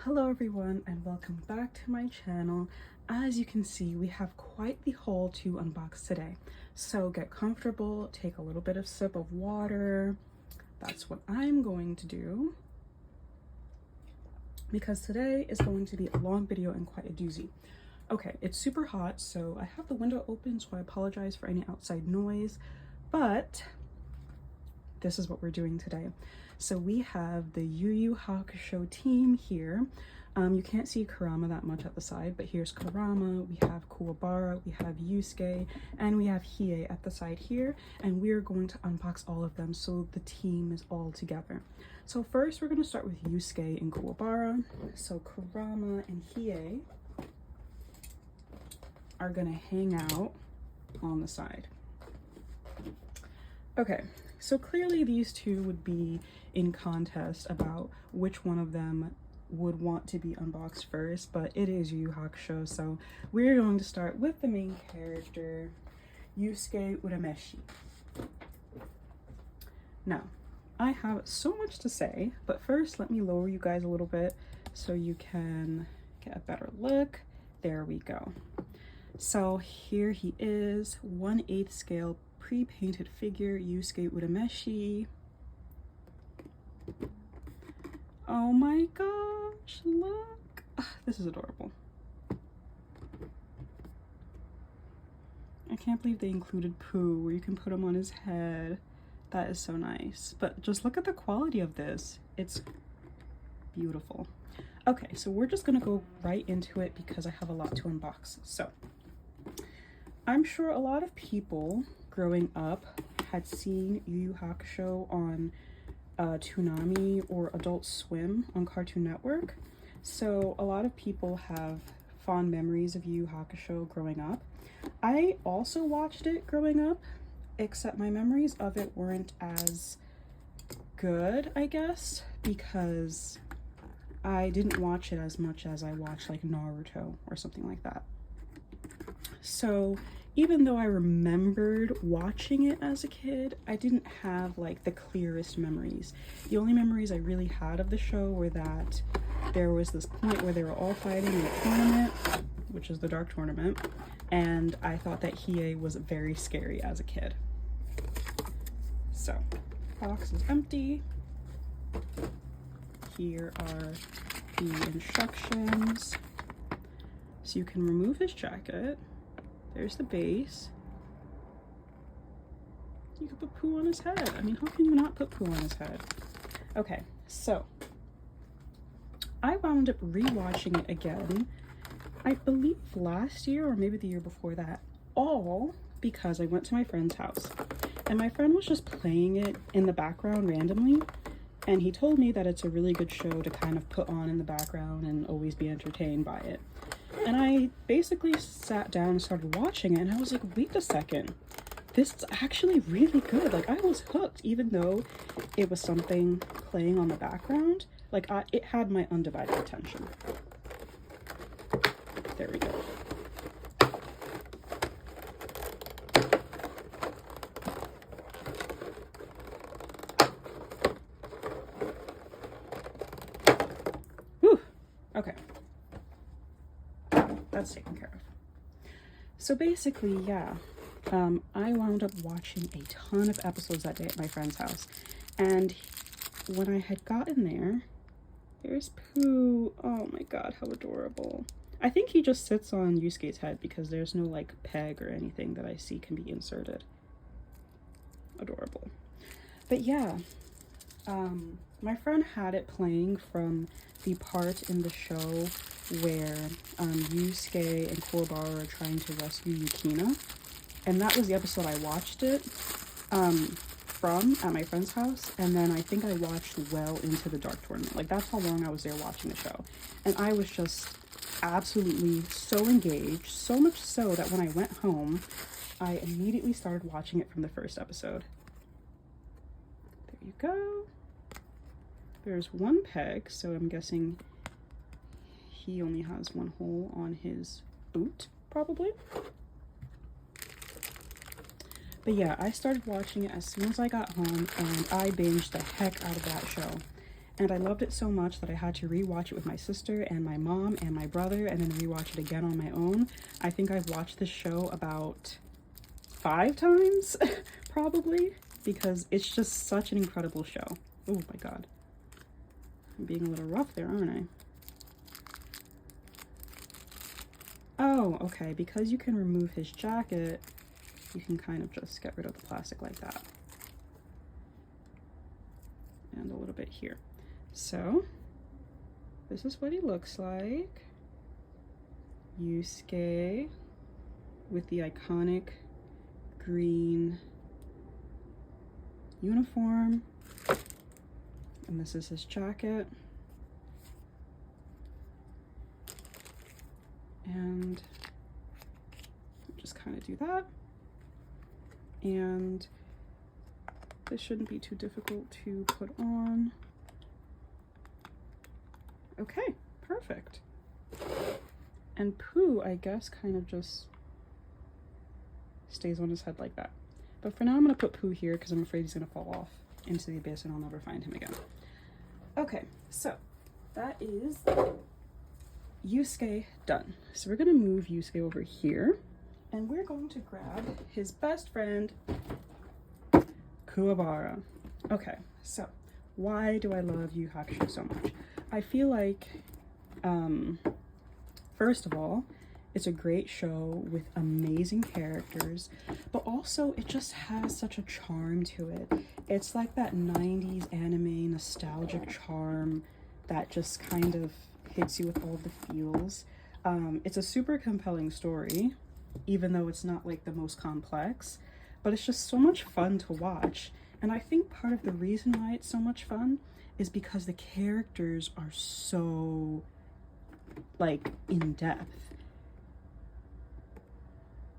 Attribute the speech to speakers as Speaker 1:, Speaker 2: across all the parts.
Speaker 1: Hello everyone and welcome back to my channel. As you can see, we have quite the haul to unbox today. So get comfortable, take a little bit of sip of water. That's what I'm going to do, because today is going to be a long video and quite a doozy. Okay, it's super hot, so I have the window open, so I apologize for any outside noise, but this is what we're doing today. So we have the Yu Yu Hakusho team here. You can't see Kurama that much at the side, but here's Kurama, we have Kuwabara, we have Yusuke, and we have Hiei at the side here, and we're going to unbox all of them so the team is all together. So first we're going to start with Yusuke and Kuwabara. So Kurama and Hiei are going to hang out on the side. Okay, so clearly these two would be in contest about which one of them would want to be unboxed first, but it is Yu Yu Hakusho, so we're going to start with the main character, Yusuke Urameshi. Now, I have so much to say, but first let me lower you guys a little bit so you can get a better look. There we go. So here he is, 1/8 scale pre-painted figure, Yusuke Urameshi. Oh my gosh, look! This is adorable. I can't believe they included poo where you can put him on his head. That is so nice. But just look at the quality of this. It's beautiful. Okay, so we're just gonna go right into it because I have a lot to unbox. So I'm sure a lot of people growing up had seen Yu Yu Hakusho on Toonami or Adult Swim on Cartoon Network. So a lot of people have fond memories of Yu Yu Hakusho growing up. I also watched it growing up, except my memories of it weren't as good, I guess, because I didn't watch it as much as I watched like Naruto or something like that. So even though I remembered watching it as a kid, I didn't have like the clearest memories. The only memories I really had of the show were that there was this point where they were all fighting in a tournament, which is the Dark Tournament, and I thought that Hiei was very scary as a kid. So, box is empty. Here are the instructions. So you can remove his jacket. There's the base. You could put poo on his head. I mean, how can you not put poo on his head? Okay, so I wound up rewatching it again, I believe last year or maybe the year before that, all because I went to my friend's house and my friend was just playing it in the background randomly, and he told me that it's a really good show to kind of put on in the background and always be entertained by it. And I basically sat down and started watching it, and I was like, wait a second, this is actually really good. Like, I was hooked, even though it was something playing on the background. Like, it had my undivided attention. There we go. Whew, okay. That's taken care of. So basically, yeah, I wound up watching a ton of episodes that day at my friend's house, and when I had gotten there, there's Pooh. Oh my god, how adorable. I think he just sits on Yusuke's head because there's no like peg or anything that I see can be inserted. Adorable. But yeah, my friend had it playing from the part in the show where Yusuke and Kuwabara are trying to rescue Yukina, and that was the episode I watched it from at my friend's house, and then I think I watched well into the Dark Tournament. Like, that's how long I was there watching the show, and I was just absolutely so engaged, so much so that when I went home I immediately started watching it from the first episode. There you go. There's one peg, so I'm guessing he only has one hole on his boot, probably. But yeah, I started watching it as soon as I got home, and I binged the heck out of that show. And I loved it so much that I had to rewatch it with my sister and my mom and my brother, and then rewatch it again on my own. I think I've watched this show about 5 times, probably, because it's just such an incredible show. Oh my god. I'm being a little rough there, aren't I? Oh, okay, because you can remove his jacket, you can kind of just get rid of the plastic like that. And a little bit here. So, this is what he looks like. Yusuke with the iconic green uniform. And this is his jacket. And just kind of do that. And this shouldn't be too difficult to put on. Okay, perfect. And Pooh, I guess, kind of just stays on his head like that. But for now, I'm gonna put Pooh here because I'm afraid he's gonna fall off into the abyss and I'll never find him again. Okay, so that is Yusuke done. So we're gonna move Yusuke over here and we're going to grab his best friend, Kuwabara. Okay, so why do I love Yu Hakusho so much? I feel like, first of all, it's a great show with amazing characters, but also it just has such a charm to it. It's like that 90s anime nostalgic charm that just kind of hits you with all the feels. It's a super compelling story, even though it's not like the most complex, but it's just so much fun to watch. And I think part of the reason why it's so much fun is because the characters are so, like, in depth.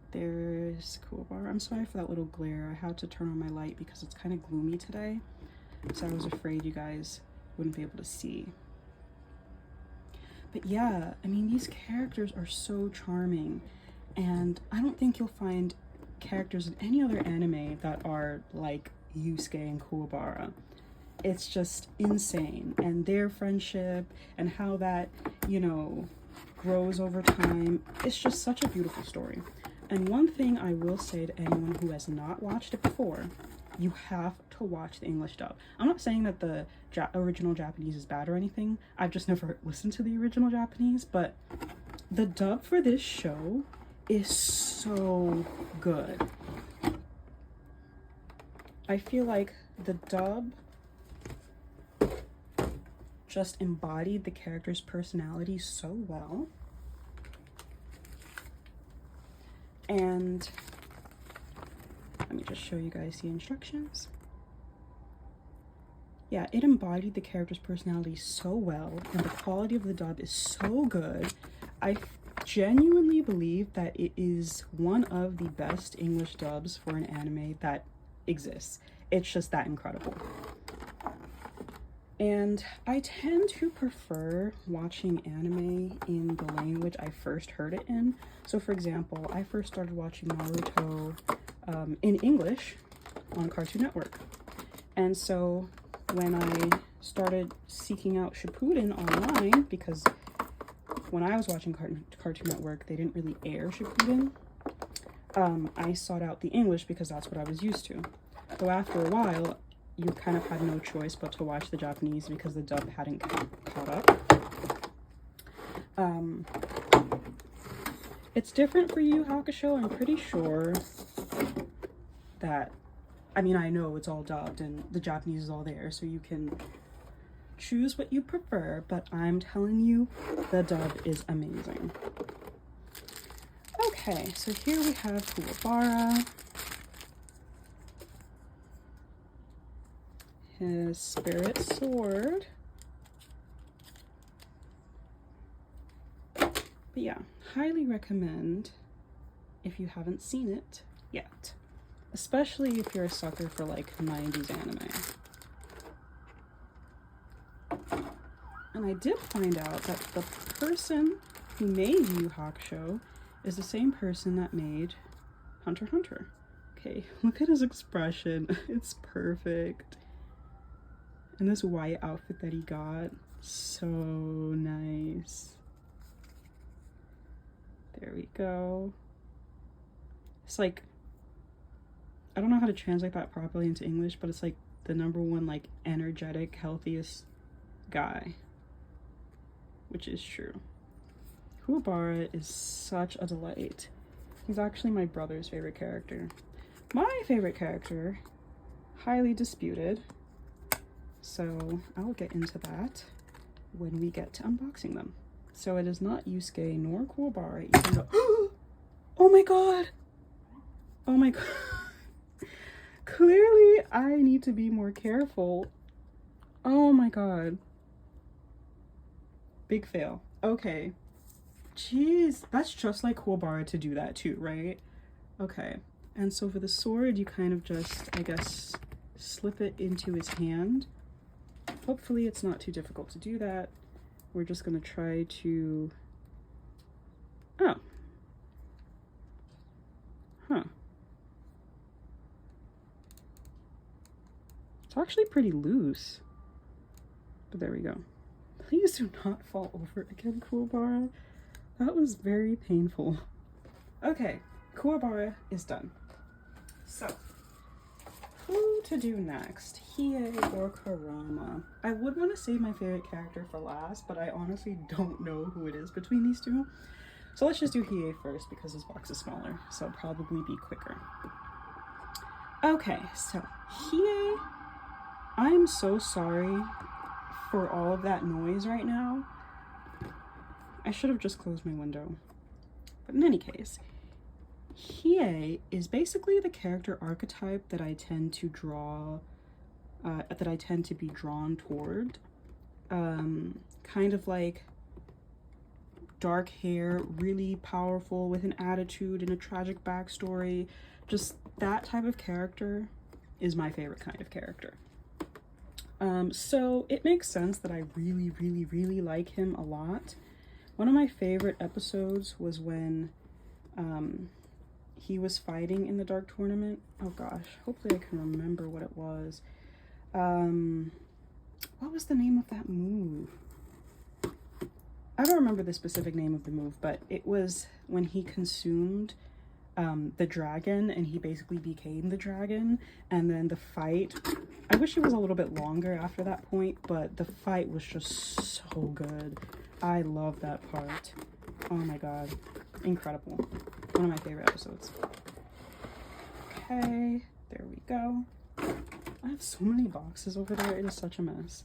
Speaker 1: There's Kuwabara. I'm sorry for that little glare. I had to turn on my light because it's kind of gloomy today, so I was afraid you guys wouldn't be able to see. But yeah, I mean, these characters are so charming, and I don't think you'll find characters in any other anime that are like Yusuke and Kuwabara. It's just insane, and their friendship and how that, you know, grows over time. It's just such a beautiful story. And one thing I will say to anyone who has not watched it before, you have to watch the English dub. I'm not saying that the original Japanese is bad or anything. I've just never listened to the original Japanese, but the dub for this show is so good. I feel like the dub just embodied the character's personality so well. And let me just show you guys the instructions. Yeah, it embodied the character's personality so well, and the quality of the dub is so good. I genuinely believe that it is one of the best English dubs for an anime that exists. It's just that incredible. And I tend to prefer watching anime in the language I first heard it in. So for example, I first started watching Naruto in English on Cartoon Network. And so when I started seeking out Shippuden online, because when I was watching Cartoon Network, they didn't really air Shippuden, I sought out the English because that's what I was used to. So after a while, you kind of had no choice but to watch the Japanese because the dub hadn't caught up. It's different for Yu Hakusho. I'm pretty sure that, I mean, I know it's all dubbed and the Japanese is all there, so you can choose what you prefer, but I'm telling you, the dub is amazing. Okay, so here we have Kuwabara. His spirit sword. But yeah, highly recommend if you haven't seen it yet. Especially if you're a sucker for like 90s anime. And I did find out that the person who made Yu Hakusho is the same person that made Hunter x Hunter. Okay, look at his expression. It's perfect. And this white outfit that he got, so nice. There we go. It's like, I don't know how to translate that properly into English, but it's like the #1 like energetic, healthiest guy, which is true. Kuwabara is such a delight. He's actually my brother's favorite character. My favorite character, highly disputed. So I'll get into that when we get to unboxing them. So it is not Yusuke nor Kuwabara, even though oh my god! Oh my god. Clearly I need to be more careful. Oh my god. Big fail. Okay. Jeez, that's just like Kuwabara to do that too, right? Okay. And so for the sword, you kind of just, I guess, slip it into his hand. Hopefully it's not too difficult to do that. We're just gonna try to... Oh. Huh. It's actually pretty loose. But there we go. Please do not fall over again, Kuwabara. That was very painful. Okay, Kuwabara is done. So, who to do next? Hiei or Kurama? I would want to save my favorite character for last, but I honestly don't know who it is between these two. So let's just do Hiei first because this box is smaller, so it'll probably be quicker. Okay, so Hiei, I'm so sorry for all of that noise right now. I should have just closed my window. But in any case, Hiei is basically the character archetype that I tend to draw, that I tend to be drawn toward. Kind of like dark hair, really powerful with an attitude and a tragic backstory. Just that type of character is my favorite kind of character. So it makes sense that I really like him a lot. One of my favorite episodes was when he was fighting in the Dark Tournament. Oh gosh, hopefully I can remember what it was. What was the name of that move? I don't remember the specific name of the move, but it was when he consumed the dragon and he basically became the dragon, and then the fight, I wish it was a little bit longer after that point, but the fight was just so good. I love that part. Oh my god, incredible. One of my favorite episodes. Okay, there we go. I have so many boxes over there, it is such a mess.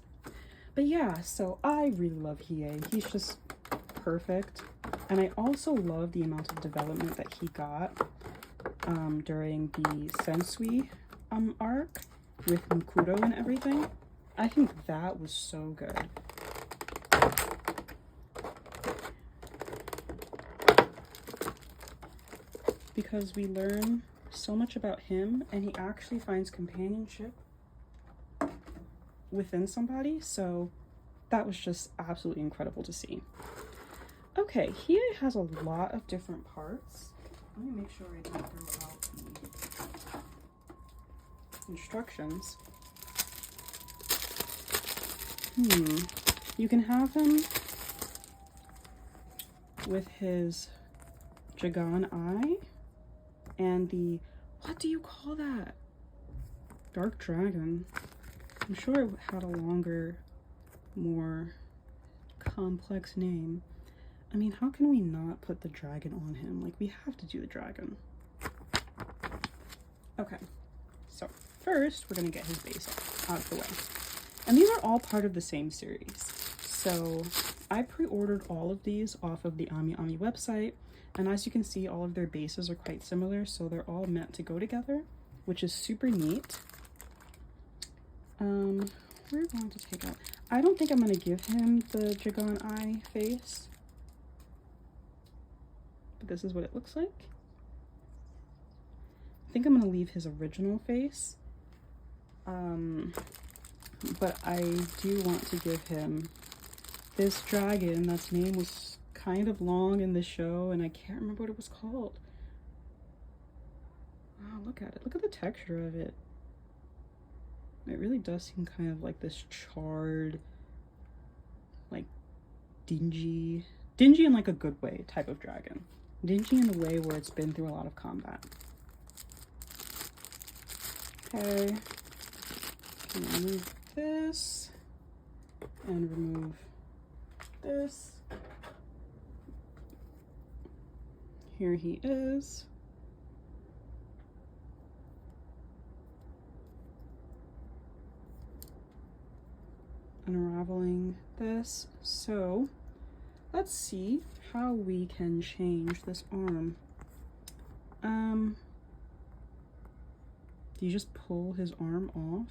Speaker 1: But yeah, so I really love Hiei. He's just perfect. And I also love the amount of development that he got during the Sensui arc with Mukuro and everything. I think that was so good. Because we learn so much about him, and he actually finds companionship within somebody, so that was just absolutely incredible to see. Okay, Hiei has a lot of different parts. Let me make sure I don't throw out the instructions. You can have him with his Jagan eye and the, what do you call that? Dark dragon. I'm sure it had a longer, more complex name. I mean, how can we not put the dragon on him? Like, we have to do the dragon. Okay, so first we're gonna get his base out of the way. And these are all part of the same series. So I pre-ordered all of these off of the Ami Ami website. And as you can see, all of their bases are quite similar. So they're all meant to go together, which is super neat. We're going to take out, I don't think I'm going to give him the Jagan eye face, but this is what it looks like. I think I'm going to leave his original face, but I do want to give him this dragon that's name was kind of long in the show, and I can't remember what it was called. Oh, look at it. Look at the texture of it. It really does seem kind of like this charred, like dingy in like a good way type of dragon. Dingy in the way where it's been through a lot of combat. Okay, can remove this and remove this. Here he is. Unraveling this. So let's see how we can change this arm. Do you just pull his arm off?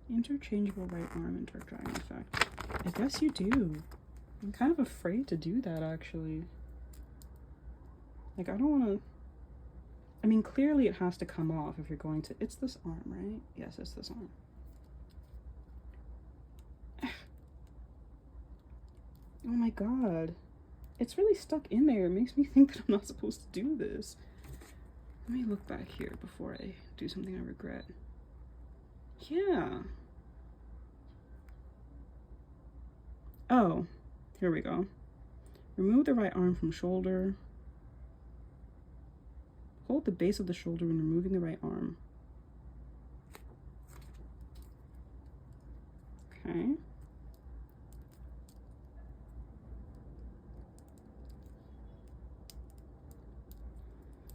Speaker 1: Interchangeable right arm and dark dragon effect. I guess you do. I'm kind of afraid to do that, actually. Like, I don't want to... I mean, clearly it has to come off if you're going to... It's this arm, right? Yes, it's this arm. Oh my god. It's really stuck in there. It makes me think that I'm not supposed to do this. Let me look back here before I do something I regret. Yeah. Oh, here we go. Remove the right arm from shoulder. Hold the base of the shoulder when removing the right arm. Okay.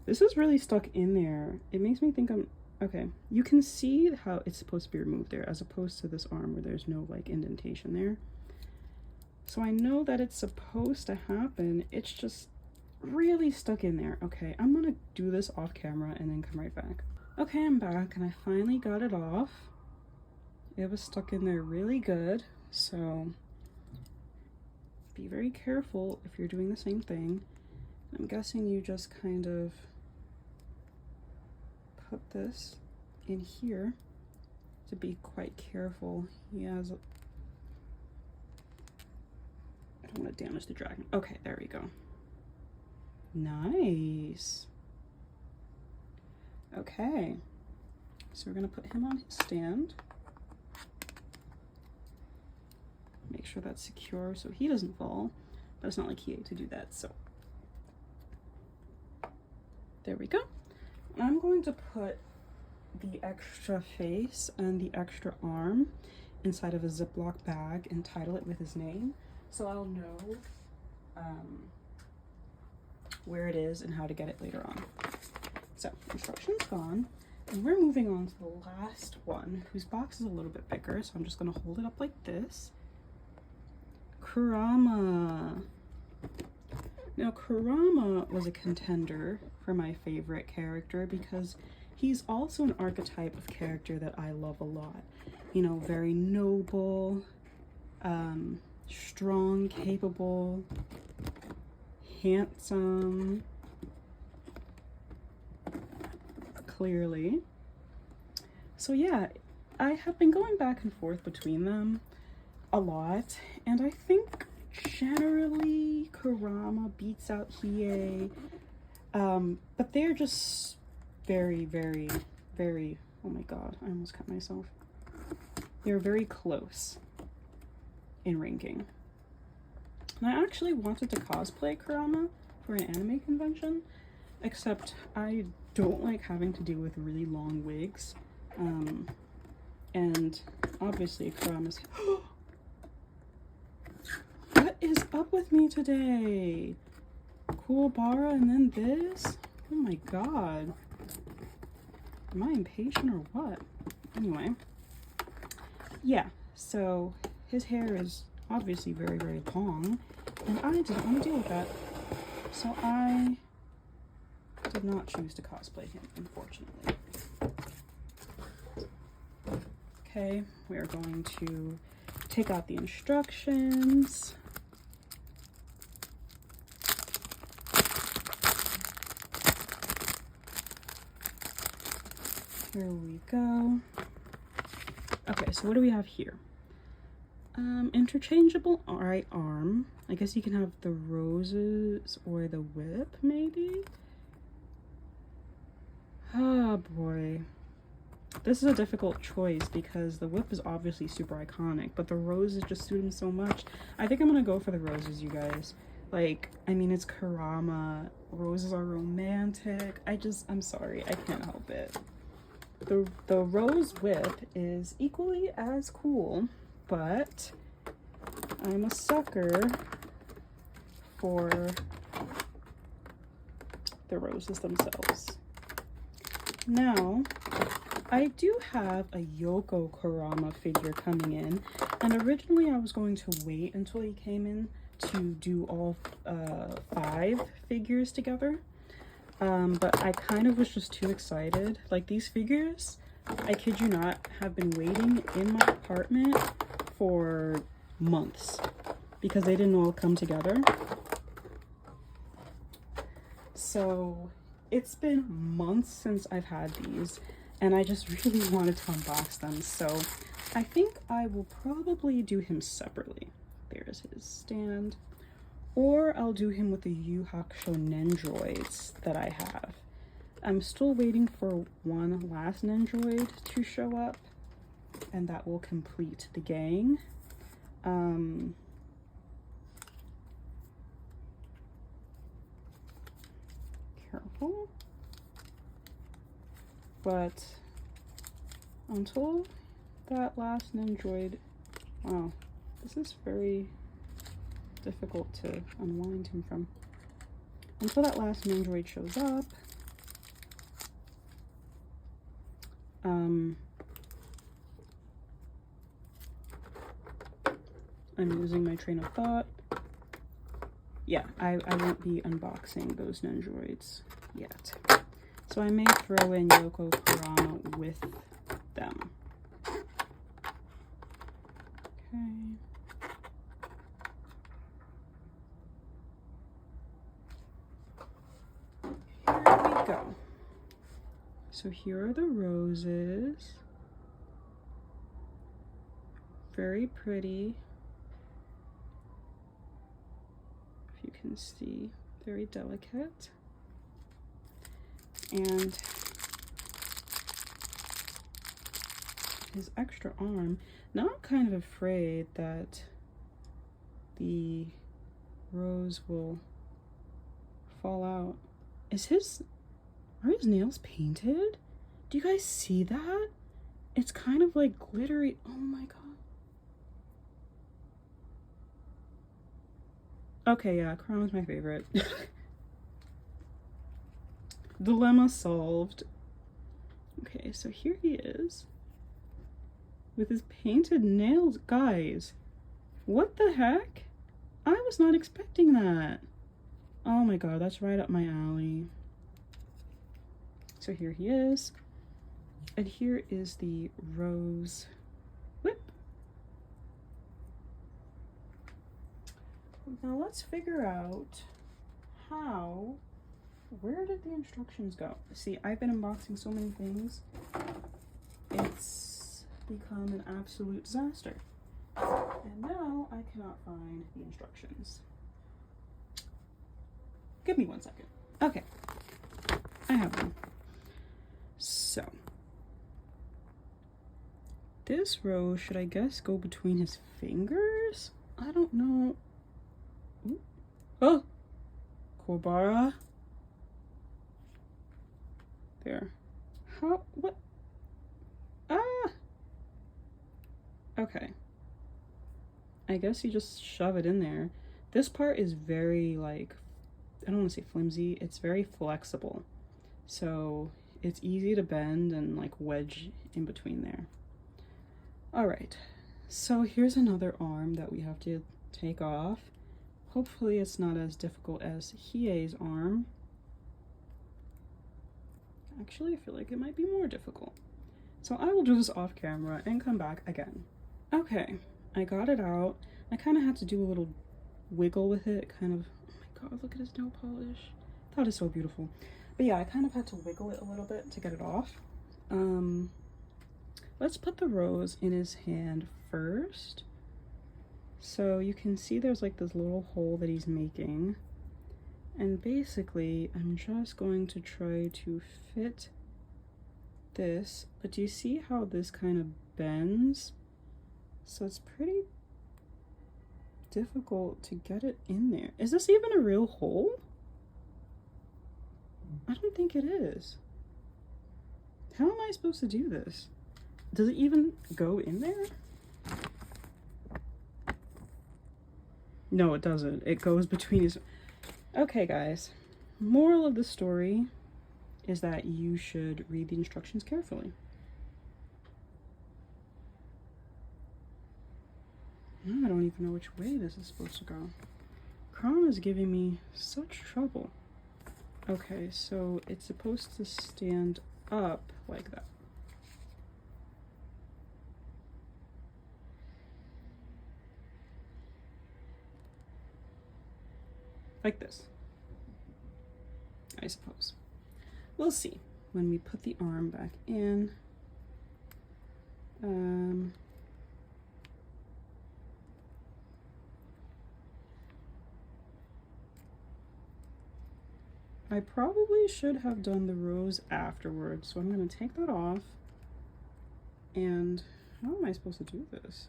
Speaker 1: This is really stuck in there. It makes me think I'm... Okay, you can see how it's supposed to be removed there, as opposed to this arm where there's no, like, indentation there. So I know that it's supposed to happen. It's just really stuck in there. Okay, I'm gonna do this off camera and then come right back. Okay, I'm back, and I finally got it off. It was stuck in there really good, so be very careful if you're doing the same thing. I'm guessing you just kind of put this in here to be quite careful. He has... I don't want to damage the dragon. Okay, there we go. Nice. Okay, so we're gonna put him on his stand. Make sure that's secure so he doesn't fall, but it's not like Hiei to do that, so there we go. I'm going to put the extra face and the extra arm inside of a Ziploc bag and title it with his name, so I'll know where it is and how to get it later on. So, instructions gone, and we're moving on to the last one, whose box is a little bit bigger, so I'm just going to hold it up like this. Kurama. Now, Kurama was a contender for my favorite character because he's also an archetype of character that I love a lot. You know, very noble, strong, capable, handsome, clearly. So yeah, I have been going back and forth between them a lot, and I think generally Kurama beats out Hiei, but they're just very, very, very, oh my god, I almost cut myself. They're very close in ranking. And I actually wanted to cosplay Kurama for an anime convention, except I don't like having to deal with really long wigs, and obviously Kurama's... What is up with me today? Kuwabara and then this? Oh my god. Am I impatient or what? Anyway. Yeah, so his hair is obviously very, very long, and I didn't want to deal with that. So I did not choose to cosplay him, unfortunately. Okay, we are going to take out the instructions. Here we go. Okay, so what do we have here? Interchangeable right arm. I guess you can have the roses or the whip, maybe? Oh boy. This is a difficult choice because the whip is obviously super iconic, but the roses just suit him so much. I think I'm gonna go for the roses, you guys. Like, I mean, it's Kurama. Roses are romantic. I'm sorry, I can't help it. The rose whip is equally as cool, but I'm a sucker for the roses themselves. Now, I do have a Yoko Kurama figure coming in, and originally I was going to wait until he came in to do all 5 figures together, but I kind of was just too excited. Like, these figures, I kid you not, have been waiting in my apartment for months because they didn't all come together. So it's been months since I've had these, and I just really wanted to unbox them, so I think I will probably do him separately. There's his stand. Or I'll do him with the Yu Hakusho Nendroids that I have. I'm still waiting for one last Nendroid to show up, and that will complete the gang. Careful. But until that last Nendroid, wow, this is very difficult to unwind him from. Until that last Nendroid shows up, I'm losing my train of thought. Yeah, I won't be unboxing those Nendroids yet. So I may throw in Yoko Kurama with them. Okay. Here we go. So here are the roses. Very pretty. If you can see, very delicate. And his extra arm. Now I'm kind of afraid that the rose will fall out. Are his nails painted? Do you guys see that? It's kind of like glittery. Oh my god. Okay, yeah, Kurama's my favorite. Dilemma solved. Okay, so here he is with his painted nails. Guys, what the heck? I was not expecting that. Oh my god, that's right up my alley. So here he is. And here is the rose whip. Now let's figure out where did the instructions go? See, I've been unboxing so many things. It's become an absolute disaster. And now I cannot find the instructions. Give me 1 second. Okay, I have them. So, this rose should, I guess, go between his fingers? I don't know. Ooh. Oh! Kuwabara. There. How? What? Ah! Okay. I guess you just shove it in there. This part is very, like, I don't want to say flimsy, it's very flexible. So it's easy to bend and like wedge in between there. All right, so here's another arm that we have to take off. Hopefully it's not as difficult as Hiei's arm. Actually, I feel like it might be more difficult. So I will do this off camera and come back again. Okay, I got it out. I kind of had to do a little wiggle with it, kind of, oh my god, look at his nail polish. That is so beautiful. But yeah, I kind of had to wiggle it a little bit to get it off. Let's put the rose in his hand first. So you can see there's like this little hole that he's making. And basically, I'm just going to try to fit this, but do you see how this kind of bends? So it's pretty difficult to get it in there. Is this even a real hole? I don't think it is. How am I supposed to do this? Does it even go in there? No, it doesn't. It goes between his... Okay, guys. Moral of the story is that you should read the instructions carefully. I don't even know which way this is supposed to go. Kurama is giving me such trouble. Okay, so it's supposed to stand up like that. Like this, I suppose. We'll see when we put the arm back in. I probably should have done the rose afterwards, so I'm going to take that off. And how am I supposed to do this?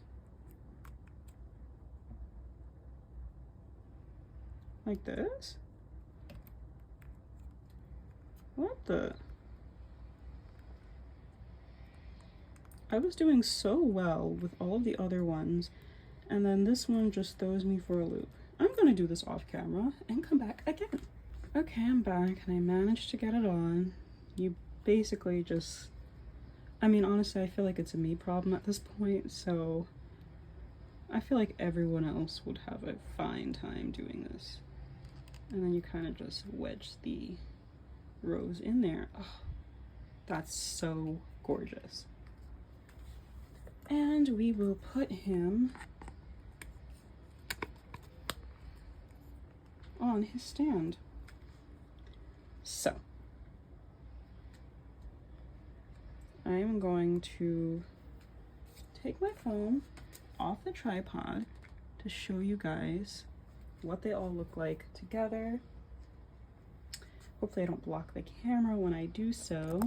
Speaker 1: Like this? What the? I was doing so well with all of the other ones, and then this one just throws me for a loop. I'm gonna do this off camera and come back again. Okay, I'm back and I managed to get it on. You basically just... I mean, honestly, I feel like it's a me problem at this point, so I feel like everyone else would have a fine time doing this. And then you kind of just wedge the rose in there. Oh, that's so gorgeous. And we will put him on his stand. So, I am going to take my phone off the tripod to show you guys what they all look like together. Hopefully I don't block the camera when I do so.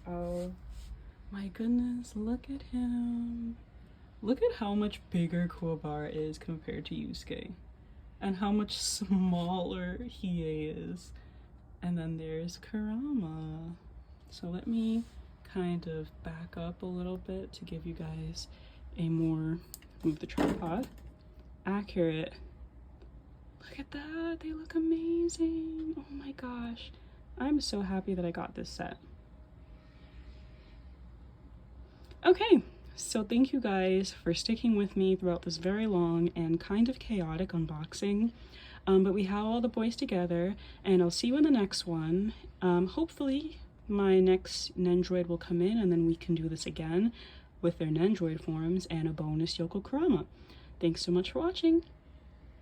Speaker 1: Oh my goodness, look at him. Look at how much bigger Kuwabara is compared to Yusuke, and how much smaller Hiei is. And then there's Kurama. So let me kind of back up a little bit to give you guys a more, move the tripod, accurate. Look at that, they look amazing. Oh my gosh. I'm so happy that I got this set. Okay, so thank you guys for sticking with me throughout this very long and kind of chaotic unboxing. But we have all the boys together, and I'll see you in the next one. Hopefully my next Nendroid will come in, and then we can do this again with their Nendroid forms and a bonus Yoko Kurama. Thanks so much for watching.